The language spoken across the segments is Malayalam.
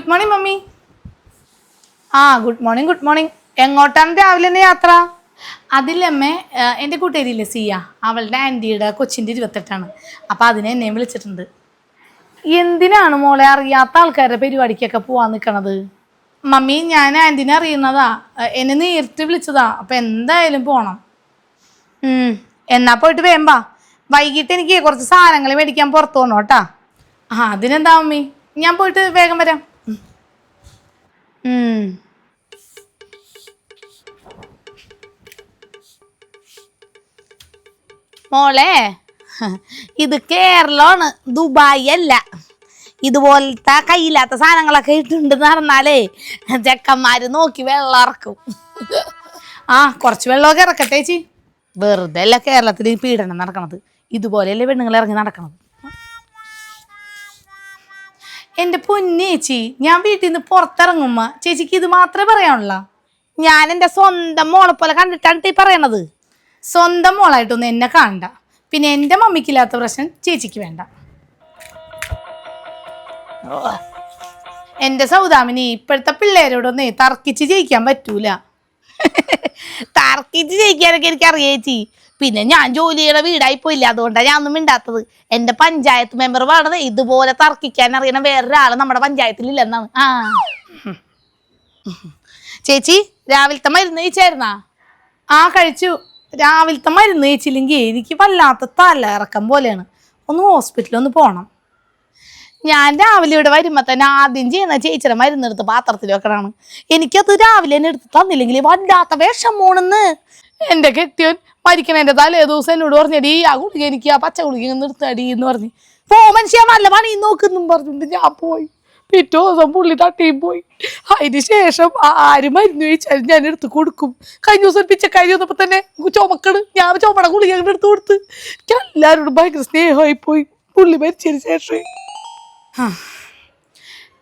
Good morning mummy. Good morning good morning. എങ്ങോട്ടാണ് രാവിലെ തന്നെ യാത്ര? അതില്ലമ്മേ, എൻ്റെ കൂട്ടുകാരിയില്ലേ സിയ, അവളുടെ ആൻറ്റിയുടെ കൊച്ചിൻ്റെ 28ആണ്. അപ്പോൾ അതിനെ എന്നെ വിളിച്ചിട്ടുണ്ട്. എന്തിനാണ് മോളെ അറിയാത്ത ആൾക്കാരുടെ പരിപാടിക്കൊക്കെ പോകാൻ നിൽക്കണത്? മമ്മി, ഞാൻ ആൻറ്റിനെ അറിയുന്നതാ, എന്നെ നേരിട്ട് വിളിച്ചതാ. അപ്പം എന്തായാലും പോകണം. എന്നാ പോയിട്ട് വേമ്പാ. വൈകിട്ട് എനിക്ക് കുറച്ച് സാധനങ്ങൾ മേടിക്കാൻ പുറത്തു പോകണം കേട്ടാ. അതിനെന്താ മമ്മി, ഞാൻ പോയിട്ട് വേഗം വരാം. മോളെ, ഇത് കേരളമാണ്, ദുബായ് അല്ല. ഇതുപോലത്തെ കയ്യില്ലാത്ത സാധനങ്ങളൊക്കെ ഇട്ടുണ്ടെന്ന് പറഞ്ഞാലേ ചെക്കന്മാര് നോക്കി വെള്ളം ഇറക്കും. കുറച്ച് വെള്ളമൊക്കെ ഇറക്കട്ടെ ചേച്ചി. വെറുതെ അല്ല കേരളത്തിൽ പീഡനം നടക്കണത്. ഇതുപോലെയല്ലേ പെണ്ണുങ്ങൾ ഇറങ്ങി നടക്കണത്. എൻ്റെ പൊന്നേച്ചി, ഞാൻ വീട്ടിൽ നിന്ന് പുറത്തിറങ്ങുമ്പോ ചേച്ചിക്ക് ഇത് മാത്രമേ പറയാനുള്ളൂ. ഞാൻ എൻ്റെ സ്വന്തം മോളെ പോലെ കണ്ടിട്ടാണ് ഈ പറയണത്. സ്വന്തം മോളായിട്ടൊന്നും എന്നെ കാണണ്ട. പിന്നെ എൻ്റെ മമ്മിക്കില്ലാത്ത പ്രശ്നം ചേച്ചിക്ക് വേണ്ട. എൻ്റെ സൗദാമിനി, ഇപ്പോഴത്തെ പിള്ളേരോടൊന്നേ തർക്കിച്ച് ജയിക്കാൻ പറ്റൂല. തർക്കിച്ച് ജയിക്കാനൊക്കെ എനിക്കറിയാം ചേച്ചി. പിന്നെ ഞാൻ ജോലി ചെയ്യണ വീടായി പോയില്ല, അതുകൊണ്ടാണ് ഞാൻ ഒന്നും മിണ്ടാത്തത്. എൻ്റെ പഞ്ചായത്ത് മെമ്പർ പറഞ്ഞത് ഇതുപോലെ തർക്കിക്കാൻ അറിയണ വേറൊരാൾ നമ്മുടെ പഞ്ചായത്തിലില്ലെന്നാണ്. ചേച്ചി, രാവിലത്തെ മരുന്ന് കഴിച്ചായിരുന്നാ? കഴിച്ചു. രാവിലത്തെ മരുന്ന് കഴിച്ചില്ലെങ്കിൽ എനിക്ക് വല്ലാത്ത തല ഇറക്കം പോലെയാണ്. ഒന്ന് ഹോസ്പിറ്റലിൽ ഒന്ന് പോകണം. ഞാൻ രാവിലെ ഇവിടെ വരുമ്പോൾ തന്നെ ആദ്യം ചെയ്യുന്ന ചേച്ചിയുടെ മരുന്നെടുത്ത് പാത്രത്തിൽ വെക്കണമാണ്. എനിക്കത് രാവിലെ തന്നെ എടുത്ത് തന്നില്ലെങ്കിൽ വല്ലാത്ത വിഷമോണെന്ന്. എൻ്റെ കെട്ടിയോൻ മരിക്കണേൻ്റെ തലേ ദിവസം എന്നോട് പറഞ്ഞടി, ആ ഗുളിക എനിക്ക് ആ പച്ച ഗുളിക നിർത്തടി എന്ന് പറഞ്ഞ്. മനുഷ്യ നല്ല പണി നോക്കുന്നു പറഞ്ഞിട്ട് ഞാൻ പോയി. പിറ്റേ ദിവസം പുള്ളി തട്ടിയും പോയി. അതിന് ശേഷം ആര് മരുന്ന് കഴിച്ചാലും ഞാൻ എടുത്ത് കൊടുക്കും. കഴിഞ്ഞ ദിവസം പിച്ചക്കാരി വന്നപ്പോൾ തന്നെ ചുമക്കണ്, ഞാൻ ചുമട ഗുളിക എടുത്ത് കൊടുത്ത്. എല്ലാവരോടും ഭയങ്കര സ്നേഹമായി പോയി പുള്ളി മരിച്ചതിന് ശേഷം.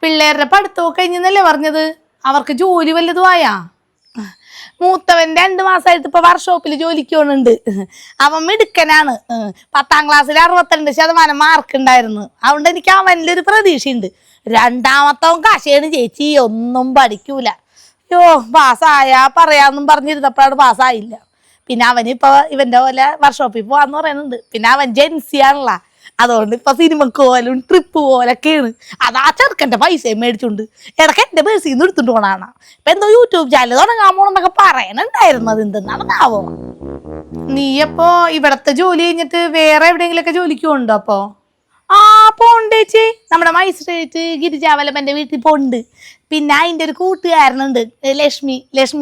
പിള്ളേരുടെ പഠിത്തമൊക്കെ കഴിഞ്ഞെന്നല്ലേ പറഞ്ഞത്? അവർക്ക് ജോലി വല്ലതും ആയാ? മൂത്തവൻ 2 മാസമായിട്ട് ഇപ്പൊ വർക്ക്ഷോപ്പിൽ ജോലിക്ക് പോകുന്നുണ്ട്. അവൻ മിടുക്കനാണ്. 10ാം ക്ലാസ്സിൽ 62% മാർക്ക് ഉണ്ടായിരുന്നു. അതുകൊണ്ട് എനിക്ക് അവനിലൊരു പ്രതീക്ഷയുണ്ട്. രണ്ടാമത്തവൻ കാശയാണ് ചേച്ചി, ഒന്നും പഠിക്കൂല. പാസ്സായാ പറയാന്നും പറഞ്ഞിരുന്നപ്പോഴാണ് പാസ്സായില്ല. പിന്നെ അവനിപ്പോ ഇവന്റെ പോലെ വർക്ക്ഷോപ്പിൽ പോവാന്ന് പറയുന്നുണ്ട്. പിന്നെ അവൻ ജെൻസിയാണല്ലോ, അതുകൊണ്ട് ഇപ്പൊ സിനിമക്ക് പോലും ട്രിപ്പ് പോലൊക്കെയാണ്. അതാ ചെറുക്കൻ്റെ പൈസയും മേടിച്ചുണ്ട് ഇടയ്ക്ക് എൻ്റെ പേഴ്സിൽ നിന്ന് എടുത്തിട്ട് പോണാണ്. ഇപ്പൊ എന്തോ യൂട്യൂബ് ചാനൽ തുടങ്ങാൻ പോണെന്നൊക്കെ പറയണുണ്ടായിരുന്നു. അത് എന്തെന്നാണാവോ? നീ അപ്പോ ഇവിടത്തെ ജോലി കഴിഞ്ഞിട്ട് വേറെ എവിടെയെങ്കിലൊക്കെ ജോലിക്ക് പോകണ്ടോ? അപ്പോ പോണ്ട് ചേച്ചി. നമ്മുടെ മജിസ്ട്രേറ്റ് ഗിരിജാവല്ലഭന്റെ വീട്ടിൽ പോണ്ട്. പിന്നെ അതിൻ്റെ ഒരു കൂട്ടുകാരനുണ്ട്, ലക്ഷ്മി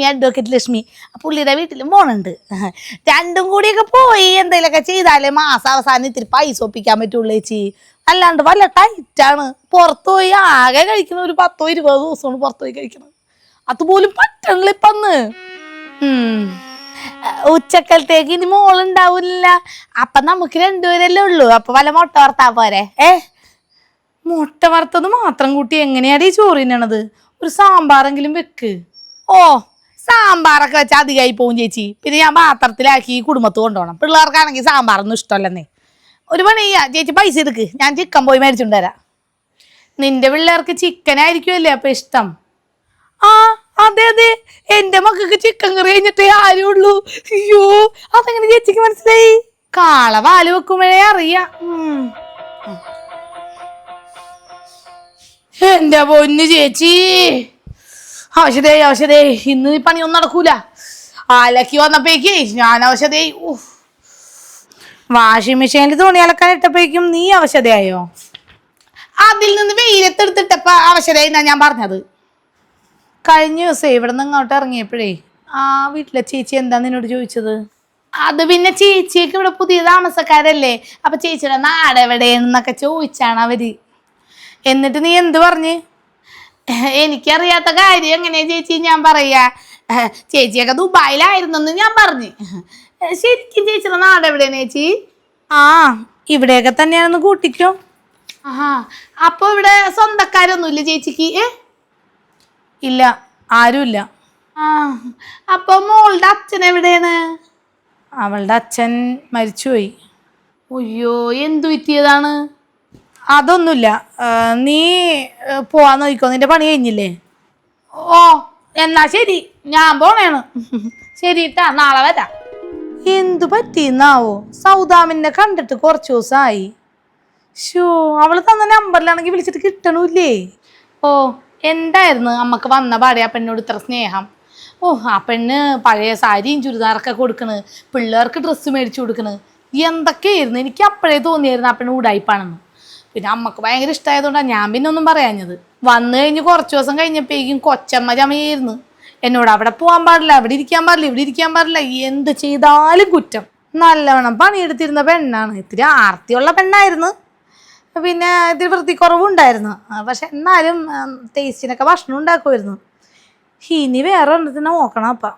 അഡ്വക്കേറ്റ് ലക്ഷ്മി. പുള്ളിയുടെ വീട്ടിലും പോണുണ്ട്. രണ്ടും കൂടിയൊക്കെ പോയി എന്തെങ്കിലുമൊക്കെ ചെയ്താലേ മാസം അവസാനം ഇത്തിരി പൈസ ഒപ്പിക്കാൻ പറ്റുള്ളൂ ചേച്ചി. അല്ലാണ്ട് വല്ല ടൈറ്റാണ്. പുറത്തു പോയി ആകെ കഴിക്കുന്ന ഒരു 10-20 ദിവസമാണ് പുറത്തു പോയി കഴിക്കുന്നത്. അതുപോലും പറ്റണില്ല ഇപ്പന്ന്. ഉച്ചക്കലത്തേക്ക് ഇനി മോളുണ്ടാവില്ല. അപ്പൊ നമുക്ക് 2 പേരല്ലേ ഉള്ളൂ. അപ്പൊ വല്ല മുട്ട വറുത്താ പോരെ? മുട്ട വറുത്തത് മാത്രം കൂട്ടി എങ്ങനെയാണ് ഈ ചോറ് തിന്നണത്? ഒരു സാമ്പാറെങ്കിലും വെക്ക്. സാമ്പാറൊക്കെ വെച്ചാൽ അധികമായി പോവും ചേച്ചി. പിന്നെ ഞാൻ പാത്രത്തിലാക്കി കുടുംബത്ത് കൊണ്ടുപോകണം. പിള്ളേർക്കാണെങ്കിൽ സാമ്പാറൊന്നും ഇഷ്ടമല്ലെന്നേ. ഒരു പണി ചെയ്യാ ചേച്ചി, പൈസ എടുക്ക്, ഞാൻ ചിക്കൻ പോയി മേടിച്ചുകൊണ്ട് വരാം. നിന്റെ പിള്ളേർക്ക് ചിക്കനായിരിക്കുമല്ലേ അപ്പൊ ഇഷ്ടം? അതെ അതെ, എന്റെ മക്കൾക്ക് ചിക്കൻ കറി കഴിഞ്ഞിട്ടേ ആരും ഉള്ളൂ. അയ്യോ, അതെങ്ങനെ ചേച്ചിക്ക് മനസ്സിലായി? കാള പാല് വെക്കുമ്പോഴേ അറിയാം. എന്റെ പൊന്നു ചേച്ചി, ഔഷധേ ഇന്ന് ഈ പണിയൊന്നും നടക്കൂല. അലക്കി വന്നപ്പോഴേക്ക് ഞാൻ ഔഷധേ. വാഷിംഗ് മെഷീനിൽ തുണി അലക്കാൻ ഇട്ടപ്പോഴേക്കും നീ ഔഷധയായോ? അതിൽ നിന്ന് വെയിലത്തെടുത്തിട്ടപ്പോ ഔഷധയായി എന്നാ ഞാൻ പറഞ്ഞത്. കഴിഞ്ഞ ദിവസം ഇവിടെ നിന്ന് ഇങ്ങോട്ട് ഇറങ്ങിയപ്പോഴേ വീട്ടിലെ ചേച്ചി എന്താ നിന്നോട് ചോദിച്ചത്? അത് പിന്നെ ചേച്ചിയൊക്കെ ഇവിടെ പുതിയ താമസക്കാരല്ലേ, അപ്പൊ ചേച്ചിയുടെ നാട് എവിടെയെന്നൊക്കെ ചോദിച്ചാണ് അവര്. എന്നിട്ട് നീ എന്ത് പറഞ്ഞ്? എനിക്കറിയാത്ത കാര്യം എങ്ങനെയാ ചേച്ചി ഞാൻ പറയാ? ചേച്ചിയൊക്കെ ദുബായിലായിരുന്നെന്ന് ഞാൻ പറഞ്ഞു. ശരിക്കും ചേച്ചിയുടെ നാട് എവിടെയാണ് ചേച്ചി? ഇവിടെയൊക്കെ തന്നെയാണെന്ന് കൂട്ടിക്കോ. അപ്പൊ ഇവിടെ സ്വന്തക്കാരൊന്നുമില്ല ചേച്ചിക്ക്? ഇല്ല, ആരുമില്ല. അപ്പൊ മോളുടെ അച്ഛൻ എവിടെയാണ്? അവളുടെ അച്ഛൻ മരിച്ചുപോയി. അയ്യോ, എന്തു പറ്റിയതാണ്? അതൊന്നുമില്ല. നീ പോവാൻ നോക്കിക്കോ, നിന്റെ പണി കഴിഞ്ഞില്ലേ? ഓ എന്നാ ശരി, ഞാൻ പോണേണ്. ശരി ട്ടാ, നാളെ വരാം. എന്തു പറ്റിന്നാവോ? സൗദാമിനെ കണ്ടിട്ട് കുറച്ചു ദിവസമായി. ഷോ, അവള് തന്ന നമ്പറിലാണെങ്കിൽ വിളിച്ചിട്ട് കിട്ടണൂല്ലേ? ഓ, എന്തായിരുന്നു അമ്മക്ക് വന്ന പാടെ ആ പെണ്ണോട് ഇത്ര സ്നേഹം? ഓ, ആ പെണ്ണ് പഴയ സാരിയും ചുരിദാറൊക്കെ കൊടുക്കണ്, പിള്ളേർക്ക് ഡ്രസ്സ് മേടിച്ചു കൊടുക്കണ്, എന്തൊക്കെയായിരുന്നു. എനിക്ക് അപ്പോഴേ തോന്നിയായിരുന്നു ആ പെണ്ണ് ഉടായിപ്പാണെന്ന്. പിന്നെ അമ്മക്ക് ഭയങ്കര ഇഷ്ടമായതുകൊണ്ടാണ് ഞാൻ പിന്നെ ഒന്നും പറയാഞ്ഞത്. വന്നു കഴിഞ്ഞ് കുറച്ച് ദിവസം കഴിഞ്ഞപ്പോഴേക്കും കൊച്ചമ്മ ചമയായിരുന്നു. എന്നോട് അവിടെ പോകാൻ പാടില്ല, അവിടെ ഇരിക്കാൻ പാടില്ല, ഇവിടെ ഇരിക്കാൻ പാടില്ല, എന്ത് ചെയ്താലും കുറ്റം. നല്ലവണ്ണം പണിയെടുത്തിരുന്ന പെണ്ണാണ്, ഇത്തിരി ആർത്തിയുള്ള പെണ്ണായിരുന്നു, പിന്നെ ഇത്തിരി വൃത്തിക്കുറവുണ്ടായിരുന്നു. പക്ഷെ എന്നാലും ടേസ്റ്റിനൊക്കെ ഭക്ഷണം ഉണ്ടാക്കുമായിരുന്നു. ഇനി വേറെ എണ്ണത്തിനെ നോക്കണം. അപ്പം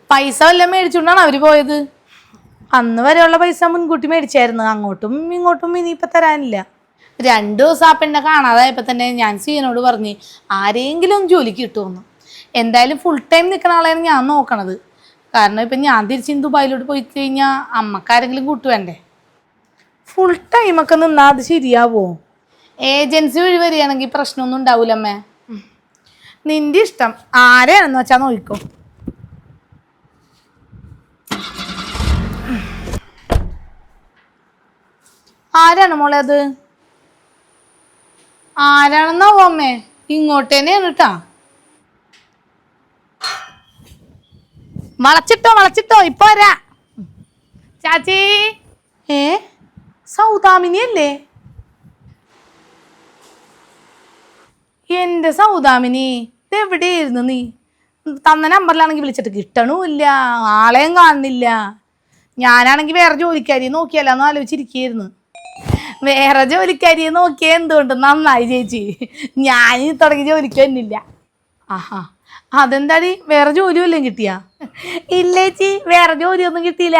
പൈസ വല്ലതും മേടിച്ചുകൊണ്ടാണ് അവർ പോയത്. അന്ന് വരെയുള്ള പൈസ മുൻകൂട്ടി മേടിച്ചായിരുന്നു, അങ്ങോട്ടും ഇങ്ങോട്ടും ഇനിയിപ്പോൾ തരാനില്ല. 2 ദിവസം ആ പെണ്ണെ കാണാതായപ്പോൾ തന്നെ ഞാൻ സീനോട് പറഞ്ഞ് ആരെങ്കിലും ജോലിക്ക് കിട്ടുമെന്ന്. എന്തായാലും ഫുൾ ടൈം നിൽക്കുന്ന ആളെയാണ് ഞാൻ നോക്കണത്. കാരണം ഇപ്പം ഞാൻ തിരിച്ച് ദുബായിലോട്ട് പോയി കഴിഞ്ഞാൽ അമ്മക്കാരെങ്കിലും കൂട്ടുവേണ്ടേ. ഫുൾ ടൈമൊക്കെ നിന്നാൽ അത് ശരിയാവോ? ഏജൻസി വഴി വരികയാണെങ്കിൽ പ്രശ്നമൊന്നും ഉണ്ടാവൂലമ്മേ. നിന്റെ ഇഷ്ടം, ആരെയാണെന്ന് വെച്ചാൽ നോക്കിക്കോ. ആരാണ് മോളെ അത്? ആരാണെന്നാവോ അമ്മേ? ഇങ്ങോട്ട് തന്നെയാണ് കേട്ടാ. വളച്ചിട്ടോ ഇപ്പൊ വരാ. ചാച്ചി. സൗദാമിനിയല്ലേ? എന്റെ സൗദാമിനി, ഇതെവിടെയായിരുന്നു നീ? തന്ന നമ്പറിലാണെങ്കിൽ വിളിച്ചിട്ട് കിട്ടണമില്ല, ആളെയും കാണുന്നില്ല. ഞാനാണെങ്കിൽ വേറെ ജോലിക്കാരിയെ നോക്കിയല്ലാന്ന് ആലോചിച്ചിരിക്കുകയായിരുന്നു. വേറെ ജോലിക്കാരിയെ നോക്കിയാൽ എന്തുകൊണ്ട് നന്നായി ചേച്ചി, ഞാൻ തുടങ്ങി ജോലിക്ക് തന്നില്ല. ആഹാ, അതെന്താടി, വേറെ ജോലി വല്ലതും കിട്ടിയാ? ഇല്ല ചേച്ചി, വേറെ ജോലിയൊന്നും കിട്ടിയില്ല.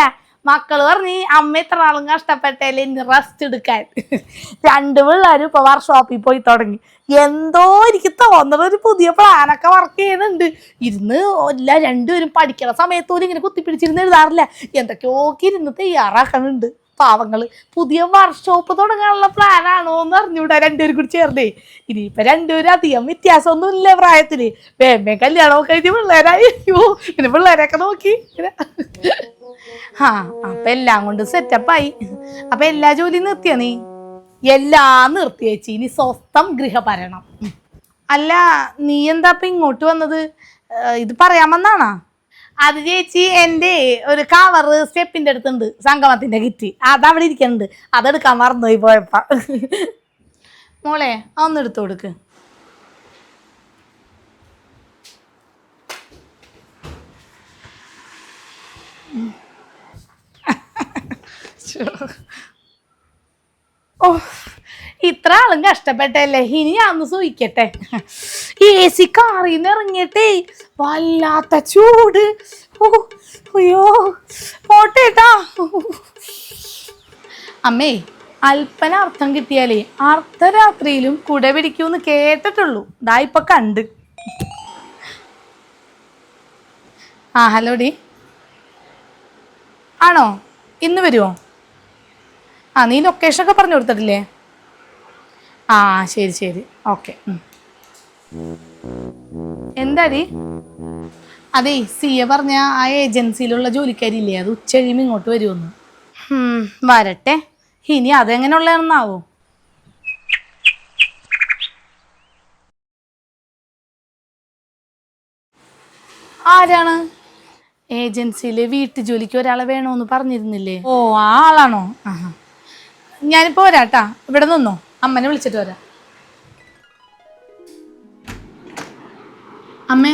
മക്കള് പറഞ്ഞ് അമ്മ എത്ര നാളും കഷ്ടപ്പെട്ടേലെ ഇനി റെസ്റ്റ് എടുക്കാൻ. 2 പിള്ളേരും ഇപ്പൊ വർക്ക്ഷോപ്പിൽ പോയി തുടങ്ങി. എന്തോ എനിക്ക് തോന്നുന്നത് ഒരു പുതിയ പ്ലാനൊക്കെ വർക്ക് ചെയ്യുന്നുണ്ട്. ഇരുന്ന് എല്ലാ 2 പേരും പഠിക്കണ സമയത്തോലും ഇങ്ങനെ കുത്തിപ്പിടിച്ചിരുന്ന് എഴുതാറില്ല, എന്തൊക്കെയോക്കെ ഇരുന്ന് തയ്യാറാക്കണുണ്ട് പാവങ്ങള്. പുതിയ വർക്ക്ഷോപ്പ് തുടങ്ങാനുള്ള പ്ലാനാണോ എന്ന് അറിഞ്ഞൂടാ 2 പേരും കൂടി ചേർന്നേ. ഇനിയിപ്പൊ 2 പേരും അധികം വ്യത്യാസമൊന്നും ഇല്ല പ്രായത്തില്. വേമേ കല്യാണമൊക്കെ കഴിഞ്ഞ് പിള്ളേരായി. അയ്യോ, പിന്നെ പിള്ളേരൊക്കെ നോക്കി. അപ്പൊ എല്ലാം കൊണ്ട് സെറ്റപ്പായി. അപ്പൊ എല്ലാ ജോലിയും നിർത്തിയ നീ? എല്ലാം നിർത്തി ചേച്ചി, ഇനി സ്വസ്ഥം ഗൃഹഭരണം. അല്ല, നീ എന്താ ഇപ്പൊ ഇങ്ങോട്ട് വന്നത്? ഇത് പറയാമെന്നാണാ? അത് ചേച്ചി, എൻ്റെ ഒരു കവറ് സ്റ്റെപ്പിന്റെ അടുത്തുണ്ട്, സംഗമത്തിന്റെ കിറ്റ്, അതവിടെ ഇരിക്കുന്നുണ്ട്, അതെടുക്കാൻ മറന്നുപോയി പോയപ്പ. മോളെ അതൊന്ന് എടുത്തു കൊടുക്ക്. ഓ, ഇത്ര ആളും കഷ്ടപ്പെട്ടല്ലേ, ഇനി ഞാൻ ഒന്ന് സൂഹിക്കട്ടെ. AC കാറിന്ന് ഇറങ്ങിയിട്ടേ വല്ലാത്ത ചൂട്. അയ്യോ, പോട്ടേട്ടാ. അമ്മേ, അല്പന അർത്ഥം കിട്ടിയാലേ അർദ്ധരാത്രിയിലും കുട പിടിക്കൂന്ന് കേട്ടിട്ടുള്ളൂ. ദാ ഇപ്പൊ കണ്ട്. Hello D. ആണോ? ഇന്ന് വരുമോ? നീ ലൊക്കേഷനൊക്കെ പറഞ്ഞു കൊടുത്തിട്ടില്ലേ? ശരി ശരി, ഓക്കെ. എന്താടി? അതെ, സിയ പറഞ്ഞ ആ ഏജൻസിയിലുള്ള ജോലിക്കാരില്ലേ, അത് ഉച്ച കഴിയുമ്പോൾ ഇങ്ങോട്ട് വരുമെന്ന്. വരട്ടെ. ഇനി അതെങ്ങനെയുള്ളതാണെന്നാവോ? ആരാണ്? ഏജൻസിയിൽ വീട്ടു ജോലിക്ക് ഒരാളെ വേണോന്ന് പറഞ്ഞിരുന്നില്ലേ? ഓ, ആ ആളാണോ? ഞാനിപ്പോ വരാട്ടാ, ഇവിടെ നിന്നോ, അമ്മനെ വിളിച്ചിട്ട് വരാം. അമ്മേ,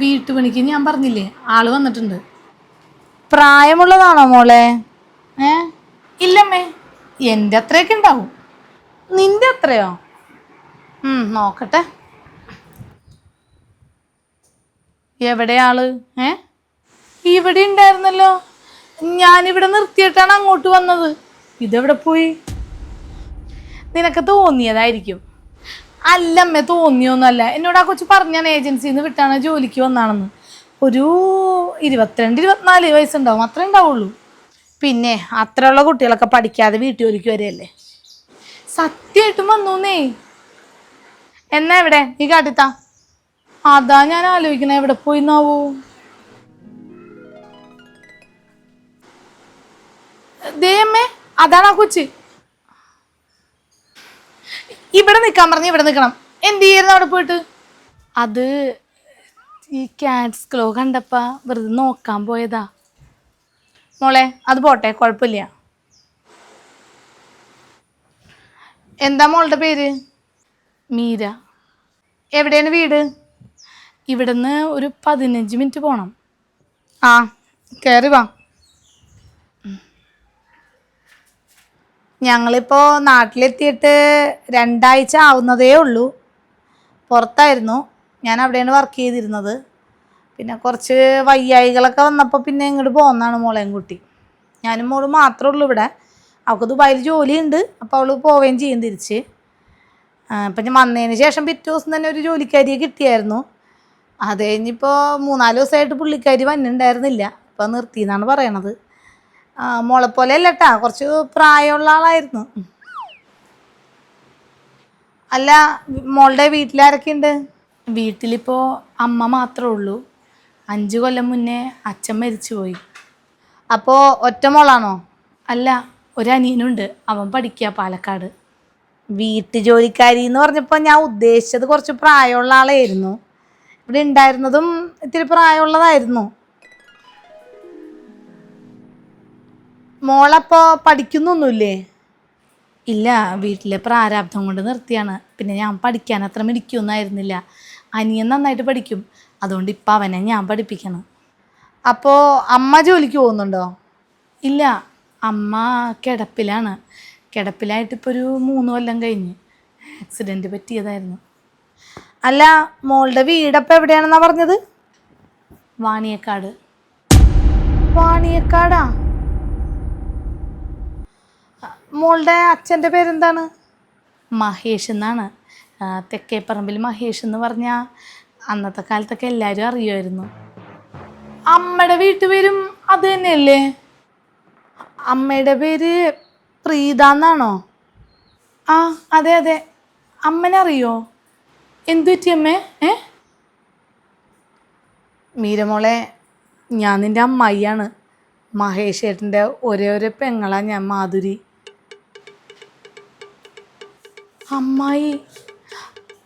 വീട്ടുപണിക്ക് ഞാൻ പറഞ്ഞില്ലേ, ആള് വന്നിട്ടുണ്ട്. പ്രായമുള്ളതാണോ മോളെ? ഇല്ലമ്മേ, എൻ്റെ അത്രയൊക്കെ ഉണ്ടാവും. നിന്റെ അത്രയോ? നോക്കട്ടെ. എവിടെയാള്? ഇവിടെ ഉണ്ടായിരുന്നല്ലോ, ഞാനിവിടെ നിർത്തിയിട്ടാണ് അങ്ങോട്ട് വന്നത്. ഇതെവിടെ പോയി? നിനക്ക് തോന്നിയതായിരിക്കും. അല്ലമ്മേ, തോന്നിയൊന്നുമല്ല. എന്നോട് ആ കൊച്ചു പറഞ്ഞാണ് ഏജൻസിയിൽ നിന്ന് വിട്ടാണ് ജോലിക്ക് വന്നാണെന്ന്. ഒരു 22-24 വയസ്സുണ്ടാവും, അത്രേ ഉണ്ടാവുള്ളൂ. പിന്നെ അത്രയുള്ള കുട്ടികളൊക്കെ പഠിക്കാതെ വീട്ടു ജോലിക്ക് വരികയല്ലേ. സത്യമായിട്ടും വന്നൂന്നേ. എന്നാ എവിടെ നീ കാട്ടിത്താ? അതാ ഞാൻ ആലോചിക്കണേ, എവിടെ പോയിന്നാവൂ. ദേമ്മേ, അതാണ് ആ കൊച്ച്. ഇവിടെ നിക്കാൻ പറഞ്ഞ ഇവിടെ നിക്കണം. എന്ത് ചെയ്യായിരുന്നു അവിടെ പോയിട്ട്? അത് ഈ കാറ്റ്സ് ക്ലോ കണ്ടപ്പ വെറുതെ നോക്കാൻ പോയതാ മോളെ. അത് പോട്ടെ, കുഴപ്പമില്ല. എന്താ മോളുടെ പേര്? മീര. എവിടെയാണ് വീട്? ഇവിടുന്ന് ഒരു 15 മിനിറ്റ് പോണം. ആ, കയറി വാ. ഞങ്ങളിപ്പോ നാട്ടിലെത്തിയിട്ട് 2 ആഴ്ച ആവുന്നതേ ഉള്ളൂ. പുറത്തായിരുന്നു, ഞാൻ അവിടെയാണ് വർക്ക് ചെയ്തിരുന്നത്. പിന്നെ കുറച്ച് വയ്യായികളൊക്കെ വന്നപ്പോൾ പിന്നെ ഇങ്ങോട്ട് പോകുന്നതാണ് മോളെയും കുട്ടി. ഞാനും മോളും മാത്രമേ ഉള്ളൂ ഇവിടെ. അവൾക്ക് ദുബായിൽ ജോലിയുണ്ട്, അപ്പോൾ അവൾ പോവുകയും ചെയ്യും തിരിച്ച്. ഇപ്പം ഞാൻ വന്നതിന് ശേഷം പിറ്റേ ദിവസം തന്നെ ഒരു ജോലിക്കാരിയെ കിട്ടിയായിരുന്നു. അത് കഴിഞ്ഞിപ്പോൾ 3-4 ദിവസമായിട്ട് പുള്ളിക്കാരി വന്നിട്ടുണ്ടായിരുന്നില്ല. ഇപ്പം നിർത്തിയെന്നാണ് പറയണത്. മോളെപ്പോലെ അല്ല കേട്ടാ, കുറച്ച് പ്രായമുള്ള ആളായിരുന്നു. അല്ല, മോളുടെ വീട്ടിലാരൊക്കെയുണ്ട്? വീട്ടിലിപ്പോൾ അമ്മ മാത്രമേ ഉള്ളൂ. 5 കൊല്ലം മുന്നേ അച്ഛൻ മരിച്ചു പോയി. അപ്പോൾ ഒറ്റ മോളാണോ? അല്ല, ഒരനിയനുണ്ട്, അവൻ പഠിക്കുക പാലക്കാട്. വീട്ടു ജോലിക്കാരി എന്ന് പറഞ്ഞപ്പോൾ ഞാൻ ഉദ്ദേശിച്ചത് കുറച്ച് പ്രായമുള്ള ആളായിരുന്നു. ഇവിടെ ഉണ്ടായിരുന്നതും ഇത്തിരി പ്രായമുള്ളതായിരുന്നു. മോളപ്പോൾ പഠിക്കുന്നൊന്നുമില്ലേ? ഇല്ല, വീട്ടിലെ പ്രാരാബ്ദം കൊണ്ട് നിർത്തിയാണ്. പിന്നെ ഞാൻ പഠിക്കാൻ അത്ര മിടിക്കൊന്നായിരുന്നില്ല. അനിയൻ നന്നായിട്ട് പഠിക്കും, അതുകൊണ്ട് ഇപ്പം അവനെ ഞാൻ പഠിപ്പിക്കണം. അപ്പോൾ അമ്മ ജോലിക്ക് പോകുന്നുണ്ടോ? ഇല്ല, അമ്മ കിടപ്പിലാണ്. കിടപ്പിലായിട്ടിപ്പോൾ ഒരു 3 കൊല്ലം കഴിഞ്ഞ്. ആക്സിഡൻറ്റ് പറ്റിയതായിരുന്നു. അല്ല, മോളുടെ വീടപ്പം എവിടെയാണെന്നാണ് പറഞ്ഞത്? വാണിയക്കാട്. വാണിയക്കാടാ? മോളുടെ അച്ഛൻ്റെ പേരെന്താണ്? മഹേഷ് എന്നാണ്. തെക്കേപ്പറമ്പിൽ മഹേഷ് എന്ന് പറഞ്ഞാൽ അന്നത്തെ കാലത്തൊക്കെ എല്ലാവരും അറിയുമായിരുന്നു. അമ്മയുടെ വീട്ടുപേരും അത് തന്നെയല്ലേ? അമ്മയുടെ പേര് പ്രീത എന്നാണോ? ആ, അതെ അതെ. അമ്മനെ അറിയോ? എന്തു പറ്റി അമ്മേ? മീരമോളെ, ഞാൻ നിൻ്റെ അമ്മായിയാണ്. മഹേഷ് ഏട്ടൻ്റെ ഒരേ പെങ്ങളാണ് ഞാൻ, മാധുരി. അമ്മായി?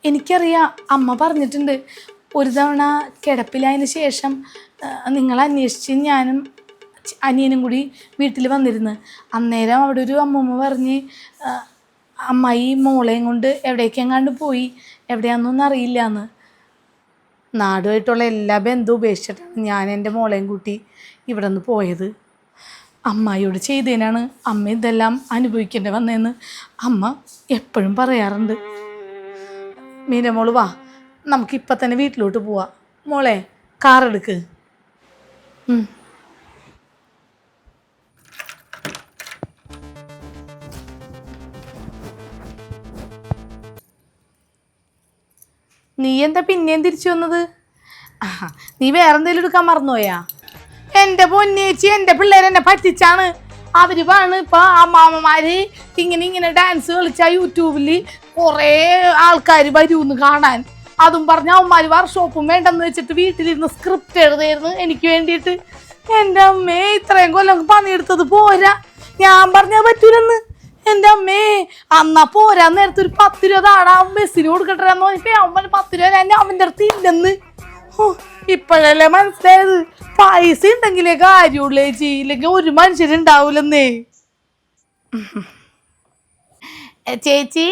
എനിക്കറിയാം, അമ്മ പറഞ്ഞിട്ടുണ്ട്. ഒരു തവണ കിടപ്പിലായതിന് ശേഷം നിങ്ങൾ അന്വേഷിച്ച് ഞാനും അനിയനും കൂടി വീട്ടിൽ വന്നിരുന്നു. അന്നേരം അവിടെ ഒരു അമ്മൂമ്മ പറഞ്ഞ് അമ്മായി മോളെയും കൊണ്ട് എവിടേക്കെങ്ങാണ്ട് പോയി, എവിടെയാണെന്നൊന്നും അറിയില്ല എന്ന്. നാടുമായിട്ടുള്ള എല്ലാ ബന്ധവും ഉപേക്ഷിച്ചിട്ടാണ് ഞാൻ എൻ്റെ മോളെയും കൂട്ടി ഇവിടെ നിന്ന് പോയത്. അമ്മായിയോട് ചെയ്തതിനാണ് അമ്മ ഇതെല്ലാം അനുഭവിക്കേണ്ടി വന്നതെന്ന് അമ്മ എപ്പോഴും പറയാറുണ്ട്. മീനമോള് വാ, നമുക്കിപ്പം തന്നെ വീട്ടിലോട്ട് പോവാം. മോളെ, കാറെടുക്ക്. നീ എന്താ പിന്നെയും തിരിച്ചു വന്നത്? നീ വേറെന്തെങ്കിലും എടുക്കാൻ മറന്നുപോയാ? എൻ്റെ പൊന്നേച്ചി, എൻ്റെ പിള്ളേരെന്നെ പറ്റിച്ചാണ്. അവർ പറഞ്ഞ് ഇപ്പം അമ്മാമ്മമാര് ഇങ്ങനെ ഡാൻസ് കളിച്ചാൽ യൂട്യൂബിൽ കുറേ ആൾക്കാർ വരുമെന്ന് കാണാൻ. അതും പറഞ്ഞ് അവന്മാർ വർക്ക്ഷോപ്പും വേണ്ടെന്ന് വെച്ചിട്ട് വീട്ടിലിരുന്ന് സ്ക്രിപ്റ്റ് എഴുതായിരുന്നു എനിക്ക് വേണ്ടിയിട്ട്. എൻ്റെ അമ്മേ, ഇത്രയും കൊല്ലം പണിയെടുത്തത് പോരാ. ഞാൻ പറഞ്ഞാൽ പറ്റൂലെന്ന്. എൻ്റെ അമ്മേ, അന്നാ പോരാ നേരത്തെ ഒരു 10 രൂപ താടാ ബസ്സിന് കൊടുക്കട്ടെന്ന് പറഞ്ഞപ്പോൾ അവൻ 10 രൂപ ഞാൻ അവൻ്റെ അടുത്ത് ഇല്ലെന്ന്. ഇപ്പോഴല്ലേ മനസ്സിലായത്, പൈസ ഉണ്ടെങ്കിലേ കാര്യമുള്ളേ, ചെയ്യില്ലെങ്കിൽ ഒരു മനുഷ്യരുണ്ടാവൂലെന്നേ. ചേച്ചി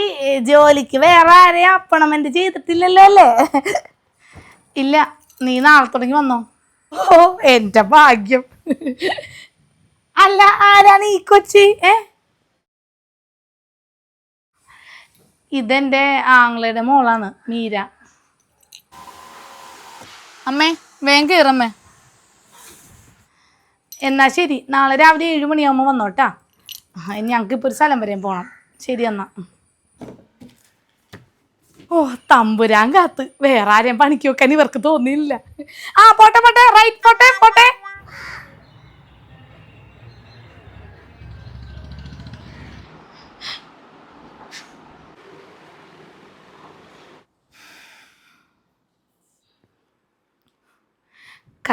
ജോലിക്ക് വേറെ ആരെയും അപ്പോണമെന്റ് ചെയ്തിട്ടില്ലല്ലോ അല്ലേ? ഇല്ല, നീ നാളെ തുടങ്ങി വന്നോ. ഓ, എൻ്റെ ഭാഗ്യം. അല്ല, ആരാണ് ഈ കൊച്ചി? ഇതെൻ്റെ ആങ്ങളയുടെ മോളാണ്, മീര. അമ്മേ, വേഗം കയറമ്മേ. എന്നാ ശരി, നാളെ രാവിലെ 7 മണിയാകുമ്പോൾ വന്നോട്ടാ. ഞങ്ങൾക്കിപ്പോൾ ഒരു സ്ഥലം വരെയും പോകണം. ശരി എന്നാ. ഓ, തമ്പുരാൻ കാത്ത്. വേറെ ആരെയും പണിക്ക് വെക്കാൻ ഇവർക്ക് തോന്നിയില്ല. ആ, പോട്ടെ പോട്ടെ, റൈറ്റ്, പോട്ടെ പോട്ടെ.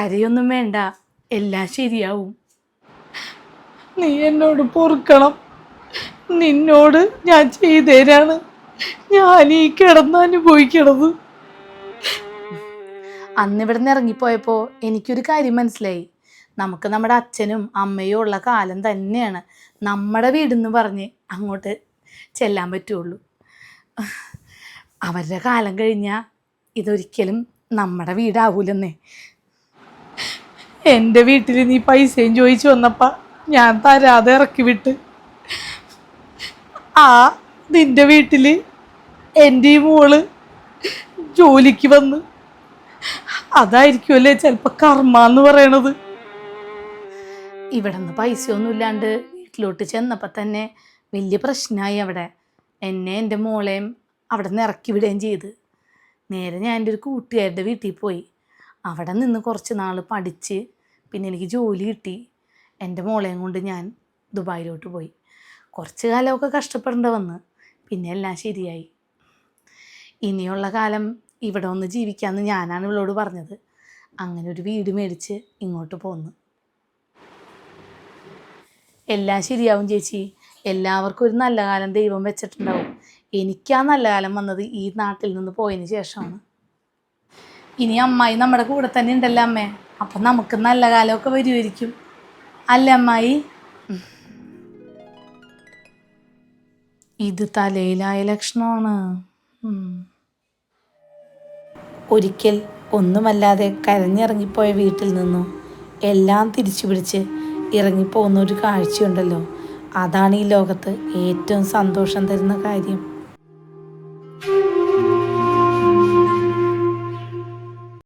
കരയൊന്നും വേണ്ട, എല്ലാം ശരിയാവും. നീ എന്നോട് പൊറുക്കണം. നിന്നോട് ഞാൻ ചെയ്തേരാണ് ഞാൻ ഈ കിടന്നനുഭവിക്കണത്. അന്നിവിടെ നിന്ന് ഇറങ്ങിപ്പോയപ്പോൾ എനിക്കൊരു കാര്യം മനസ്സിലായി. നമുക്ക് നമ്മുടെ അച്ഛനും അമ്മയും ഉള്ള കാലം തന്നെയാണ് നമ്മുടെ വീടെന്ന് പറഞ്ഞ് അങ്ങോട്ട് ചെല്ലാൻ പറ്റുള്ളൂ. അവരുടെ കാലം കഴിഞ്ഞാൽ ഇതൊരിക്കലും നമ്മുടെ വീടാവൂലെന്നേ. എൻ്റെ വീട്ടിൽ നീ പൈസയും ചോദിച്ചു വന്നപ്പോൾ ഞാൻ തരാതെ ഇറക്കി വിട്ട്, നിൻ്റെ വീട്ടിൽ എൻ്റെ ഈ മോള് ജോലിക്ക് വന്ന്, അതായിരിക്കുമല്ലേ ചിലപ്പോൾ കർമ്മ എന്ന് പറയണത്. ഇവിടെ നിന്ന് പൈസയൊന്നും ഇല്ലാണ്ട് വീട്ടിലോട്ട് ചെന്നപ്പോൾ തന്നെ വലിയ പ്രശ്നമായി. അവിടെ എന്നെ എൻ്റെ മോളെയും അവിടെ നിന്ന് ഇറക്കി വിടുകയും ചെയ്ത്. നേരെ ഞാൻ എൻ്റെ ഒരു കൂട്ടുകാരുടെ വീട്ടിൽ പോയി. അവിടെ നിന്ന് കുറച്ച് നാൾ പഠിച്ച് പിന്നെ എനിക്ക് ജോലി കിട്ടി. എൻ്റെ മോളെയും കൊണ്ട് ഞാൻ ദുബായിലോട്ട് പോയി. കുറച്ച് കാലമൊക്കെ കഷ്ടപ്പെടേണ്ടി വന്ന്, പിന്നെ എല്ലാം ശരിയായി. ഇനിയുള്ള കാലം ഇവിടെ ഒന്ന് ജീവിക്കാമെന്ന് ഞാനാണ് ഇവളോട് പറഞ്ഞത്. അങ്ങനെ ഒരു വീട് മേടിച്ച് ഇങ്ങോട്ട് പോന്നു. എല്ലാം ശരിയാവും ചേച്ചി. എല്ലാവർക്കും ഒരു നല്ല കാലം ദൈവം വെച്ചിട്ടുണ്ടാവും. എനിക്ക് ആ നല്ല കാലം വന്നത് ഈ നാട്ടിൽ നിന്ന് പോയതിന് ശേഷമാണ്. ഇനി അമ്മായി നമ്മുടെ കൂടെ തന്നെ ഉണ്ടല്ലോ അമ്മേ, അപ്പം നമുക്ക് നല്ല കാലമൊക്കെ വരുമായിരിക്കും അല്ലേ അമ്മായി? ഇത് തലയിലായ ലക്ഷണമാണ്. ഒരിക്കൽ ഒന്നുമല്ലാതെ കരഞ്ഞിറങ്ങിപ്പോയ വീട്ടിൽ നിന്നും എല്ലാം തിരിച്ചു പിടിച്ച് ഇറങ്ങിപ്പോകുന്ന ഒരു കാഴ്ചയുണ്ടല്ലോ, അതാണ് ഈ ലോകത്ത് ഏറ്റവും സന്തോഷം തരുന്ന കാര്യം.